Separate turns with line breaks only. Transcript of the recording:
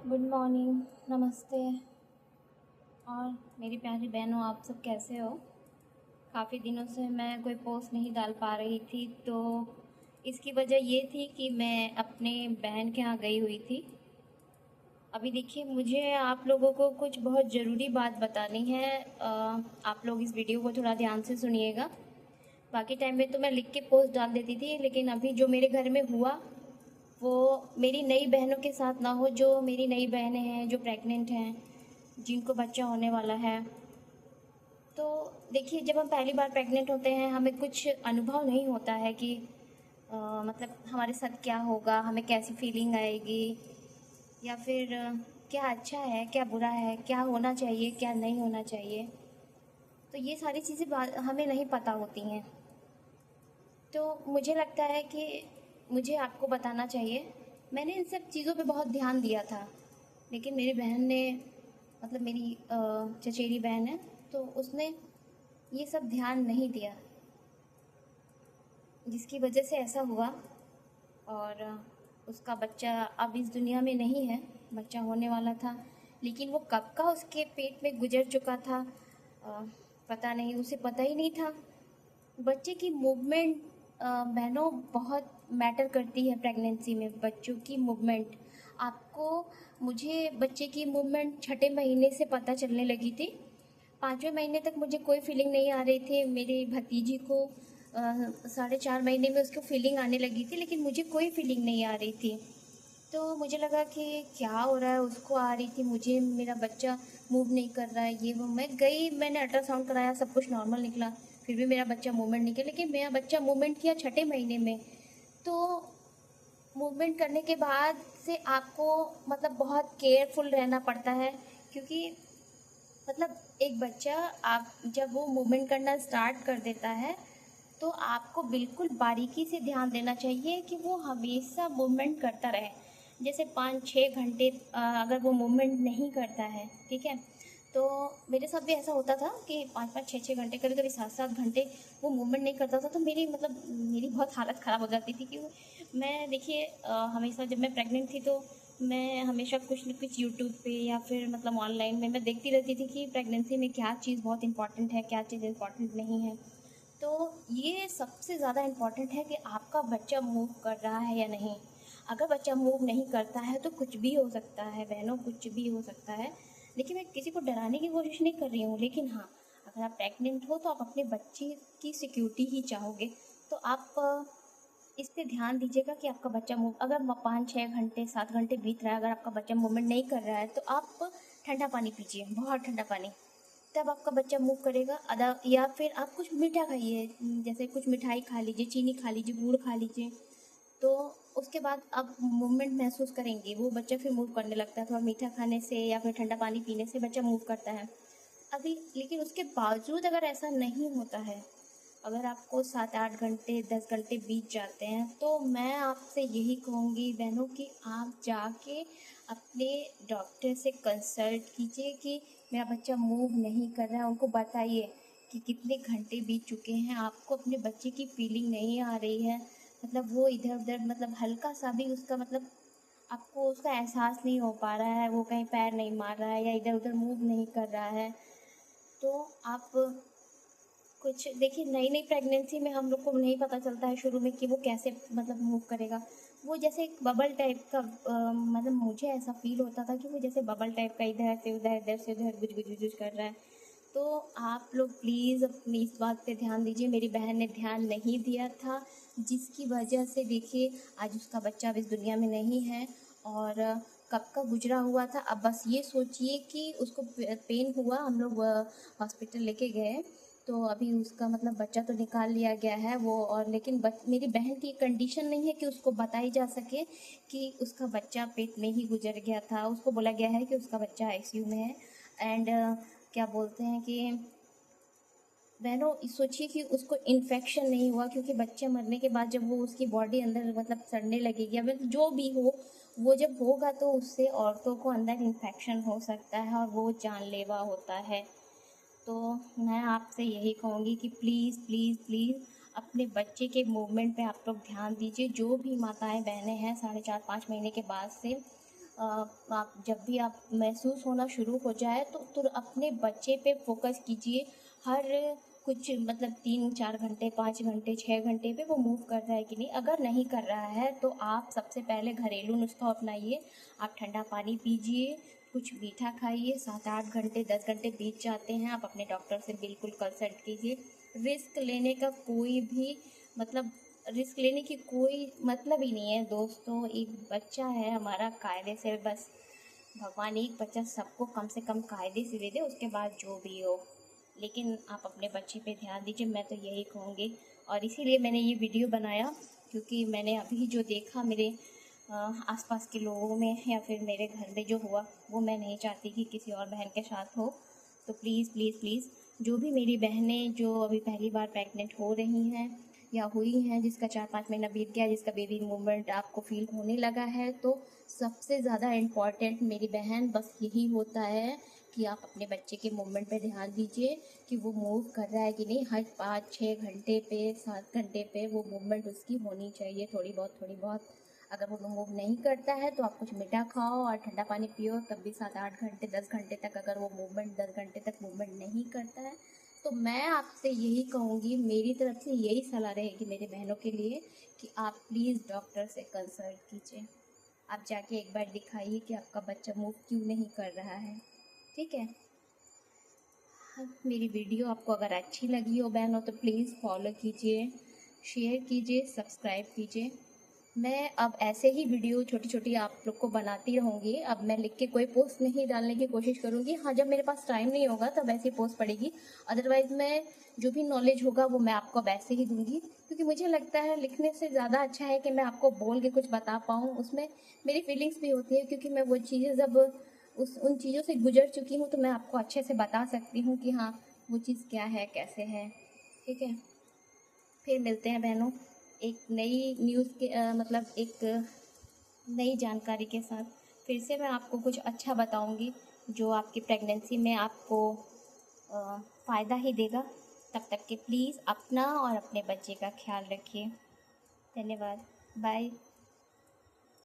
Good morning, नमस्ते। और मेरी प्यारी बहनों, आप सब कैसे हो? काफ़ी दिनों से मैं कोई पोस्ट नहीं डाल पा रही थी, तो इसकी वजह ये थी कि मैं अपने बहन के यहाँ गई हुई थी। अभी देखिए, मुझे आप लोगों को कुछ बहुत ज़रूरी बात बतानी है। आप लोग इस वीडियो को थोड़ा ध्यान से सुनिएगा। बाकी टाइम में तो मैं लिख के पोस्ट डाल देती थी, लेकिन अभी जो मेरे घर में हुआ वो मेरी नई बहनों के साथ ना हो। जो मेरी नई बहनें हैं, जो प्रेग्नेंट हैं, जिनको बच्चा होने वाला है। तो देखिए, जब हम पहली बार प्रेग्नेंट होते हैं, हमें कुछ अनुभव नहीं होता है कि मतलब हमारे साथ क्या होगा, हमें कैसी फीलिंग आएगी, या फिर क्या अच्छा है, क्या बुरा है, क्या होना चाहिए, क्या नहीं होना चाहिए। तो ये सारी चीज़ें हमें नहीं पता होती हैं। तो मुझे लगता है कि मुझे आपको बताना चाहिए। मैंने इन सब चीज़ों पे बहुत ध्यान दिया था, लेकिन मेरी बहन ने, मतलब मेरी चचेरी बहन है, तो उसने ये सब ध्यान नहीं दिया, जिसकी वजह से ऐसा हुआ। और उसका बच्चा अब इस दुनिया में नहीं है। बच्चा होने वाला था, लेकिन वो कब का उसके पेट में गुजर चुका था, अ, पता नहीं, उसे पता ही नहीं था। बच्चे की मूवमेंट बहनों बहुत मैटर करती है प्रेगनेंसी में। बच्चों की मूवमेंट आपको, मुझे बच्चे की मूवमेंट छठे महीने से पता चलने लगी थी। पाँचवें महीने तक मुझे कोई फीलिंग नहीं आ रही थी। मेरी भतीजी को 4.5 महीने में उसको फीलिंग आने लगी थी, लेकिन मुझे कोई फीलिंग नहीं आ रही थी। तो मुझे लगा कि क्या हो रहा है, उसको आ रही थी, मुझे मेरा बच्चा मूव नहीं कर रहा है, ये वो। मैं गई, मैंने अल्ट्रासाउंड कराया, सब कुछ नॉर्मल निकला, फिर भी मेरा बच्चा मूवमेंट नहीं किया। लेकिन मेरा बच्चा मूवमेंट किया छठे महीने में। तो मूवमेंट करने के बाद से आपको मतलब बहुत केयरफुल रहना पड़ता है, क्योंकि मतलब एक बच्चा, आप जब वो मूवमेंट करना स्टार्ट कर देता है, तो आपको बिल्कुल बारीकी से ध्यान देना चाहिए कि वो हमेशा मूवमेंट करता रहे। जैसे 5-6 घंटे अगर वो मूवमेंट नहीं करता है, ठीक है, तो मेरे साथ भी ऐसा होता था कि 5-5 6-6 घंटे, कभी कभी 7-7 घंटे वो मूवमेंट नहीं करता था। तो मेरी बहुत हालत ख़राब हो जाती थी कि मैं देखिए, हमेशा जब मैं प्रेग्नेंट थी, तो मैं हमेशा कुछ न कुछ यूट्यूब पे या फिर मतलब ऑनलाइन में मैं देखती रहती थी कि प्रेगनेंसी में क्या चीज़ बहुत इंपॉर्टेंट है, क्या चीज़ इंपॉर्टेंट नहीं है। तो ये सबसे ज़्यादा इम्पॉर्टेंट है कि आपका बच्चा मूव कर रहा है या नहीं। अगर बच्चा मूव नहीं करता है तो कुछ भी हो सकता है बहनों, कुछ भी हो सकता है। देखिए, मैं किसी को डराने की कोशिश नहीं कर रही हूँ, लेकिन हाँ, अगर आप प्रेग्नेंट हो तो आप अपने बच्चे की सिक्योरिटी ही चाहोगे। तो आप इस पे ध्यान दीजिएगा कि आपका बच्चा मूव, अगर 5-6 घंटे 7 घंटे बीत रहा है, अगर आपका बच्चा मूवमेंट नहीं कर रहा है, तो आप ठंडा पानी पीजिए, बहुत ठंडा पानी। तब आपका बच्चा मूव करेगा। अदा या फिर आप कुछ मीठा खाइए, जैसे कुछ मिठाई खा लीजिए, चीनी खा लीजिए, गुड़ खा लीजिए। तो उसके बाद आप मूवमेंट महसूस करेंगे, वो बच्चा फिर मूव करने लगता है। थोड़ा मीठा खाने से या फिर ठंडा पानी पीने से बच्चा मूव करता है। अभी लेकिन उसके बावजूद अगर ऐसा नहीं होता है, अगर आपको 7-8 घंटे 10 घंटे बीत जाते हैं, तो मैं आपसे यही कहूँगी बहनों कि आप जाके अपने डॉक्टर से कंसल्ट कीजिए कि मेरा बच्चा मूव नहीं कर रहा है। उनको बताइए कि कितने घंटे बीत चुके हैं, आपको अपने बच्चे की फीलिंग नहीं आ रही है, मतलब वो इधर उधर, मतलब हल्का सा भी उसका, मतलब आपको उसका एहसास नहीं हो पा रहा है, वो कहीं पैर नहीं मार रहा है या इधर उधर मूव नहीं कर रहा है। तो आप कुछ देखिए, नई नई प्रेगनेंसी में हम लोग को नहीं पता चलता है शुरू में कि वो कैसे मतलब मूव करेगा। वो जैसे एक बबल टाइप का, मतलब मुझे ऐसा फील होता था कि वो जैसे बबल टाइप का इधर से उधर, इधर से उधर गुज गुज गुज कर रहा है। तो आप लोग प्लीज़ अपनी इस बात पे ध्यान दीजिए। मेरी बहन ने ध्यान नहीं दिया था, जिसकी वजह से देखिए आज उसका बच्चा अब इस दुनिया में नहीं है। और कब का गुजरा हुआ था। अब बस ये सोचिए कि उसको पेन हुआ, हम लोग हॉस्पिटल लेके गए, तो अभी उसका मतलब बच्चा तो निकाल लिया गया है वो। और लेकिन मेरी बहन की कंडीशन नहीं है कि उसको बताई जा सके कि उसका बच्चा पेट में ही गुजर गया था। उसको बोला गया है कि उसका बच्चा आईसीयू में है। एंड क्या बोलते हैं कि बहनों, सोचिए कि उसको इन्फेक्शन नहीं हुआ, क्योंकि बच्चे मरने के बाद जब वो उसकी बॉडी अंदर मतलब सड़ने लगेगी, अब जो भी हो, वो जब होगा तो उससे औरतों को अंदर इन्फेक्शन हो सकता है और वो जानलेवा होता है। तो मैं आपसे यही कहूँगी कि प्लीज़ प्लीज़ प्लीज़ अपने बच्चे के मूवमेंट पे आप लोग ध्यान दीजिए। जो भी माताएं बहनें हैं 4.5-5 महीने के बाद से, आप जब भी आप महसूस होना शुरू हो जाए तो अपने बच्चे पे फोकस कीजिए। हर कुछ मतलब 3-4 घंटे, 5 घंटे, 6 घंटे पे वो मूव कर रहा है कि नहीं। अगर नहीं कर रहा है तो आप सबसे पहले घरेलू नुस्खा अपनाइए। आप ठंडा पानी पीजिए, कुछ मीठा खाइए। 7-8 घंटे, 10 घंटे बीत जाते हैं, आप अपने डॉक्टर से बिल्कुल कंसल्ट कीजिए। रिस्क लेने का कोई भी मतलब रिस्क लेने की कोई मतलब ही नहीं है दोस्तों। एक बच्चा है हमारा, कायदे से बस भगवान एक बच्चा सबको कम से कम कायदे से दे दे, उसके बाद जो भी हो। लेकिन आप अपने बच्चे पे ध्यान दीजिए, मैं तो यही कहूँगी। और इसीलिए मैंने ये वीडियो बनाया, क्योंकि मैंने अभी जो देखा मेरे आसपास के लोगों में या फिर मेरे घर में जो हुआ, वो मैं नहीं चाहती कि किसी और बहन के साथ हो। तो प्लीज़ प्लीज़ प्लीज़, जो भी मेरी बहनें जो अभी पहली बार प्रेग्नेंट हो रही हैं या हुई हैं, जिसका 4-5 महीना बीत गया, जिसका बेबी मूवमेंट आपको फील होने लगा है, तो सबसे ज़्यादा इम्पॉर्टेंट मेरी बहन बस यही होता है कि आप अपने बच्चे के मूवमेंट पे ध्यान दीजिए कि वो मूव कर रहा है कि नहीं। हर 5-6 घंटे पे, 7 घंटे पे वो मूवमेंट उसकी होनी चाहिए, थोड़ी बहुत। अगर वो मूव नहीं करता है तो आप कुछ मीठा खाओ और ठंडा पानी पियो, तब भी 7-8 घंटे, 10 घंटे तक अगर वो मूवमेंट 10 घंटे तक मूवमेंट नहीं करता है, तो मैं आपसे यही कहूँगी, मेरी तरफ से यही सलाह रहेगी मेरी बहनों के लिए कि आप प्लीज़ डॉक्टर से कंसल्ट कीजिए। आप जाके एक बार दिखाइए कि आपका बच्चा मूव क्यों नहीं कर रहा है, ठीक है। हाँ, मेरी वीडियो आपको अगर अच्छी लगी हो बहनों तो प्लीज़ फॉलो कीजिए, शेयर कीजिए, सब्सक्राइब कीजिए। मैं अब ऐसे ही वीडियो छोटी छोटी आप लोग को बनाती रहूँगी। अब मैं लिख के कोई पोस्ट नहीं डालने की कोशिश करूँगी। हाँ, जब मेरे पास टाइम नहीं होगा तब ऐसी पोस्ट पड़ेगी, अदरवाइज़ मैं जो भी नॉलेज होगा वो मैं आपको वैसे ही दूँगी, क्योंकि मुझे लगता है लिखने से ज़्यादा अच्छा है कि मैं आपको बोल के कुछ बता पाऊँ। उसमें मेरी फीलिंग्स भी होती है, क्योंकि मैं वो चीज़ें जब उन चीज़ों से गुजर चुकी हूँ तो मैं आपको अच्छे से बता सकती हूँ कि हाँ, वो चीज़ क्या है, कैसे है, ठीक है। फिर मिलते हैं बहनों एक नई न्यूज़ के मतलब एक नई जानकारी के साथ। फिर से मैं आपको कुछ अच्छा बताऊंगी जो आपकी प्रेगनेंसी में आपको फ़ायदा ही देगा। तब तक के प्लीज़ अपना और अपने बच्चे का ख्याल रखिए। धन्यवाद। बाय।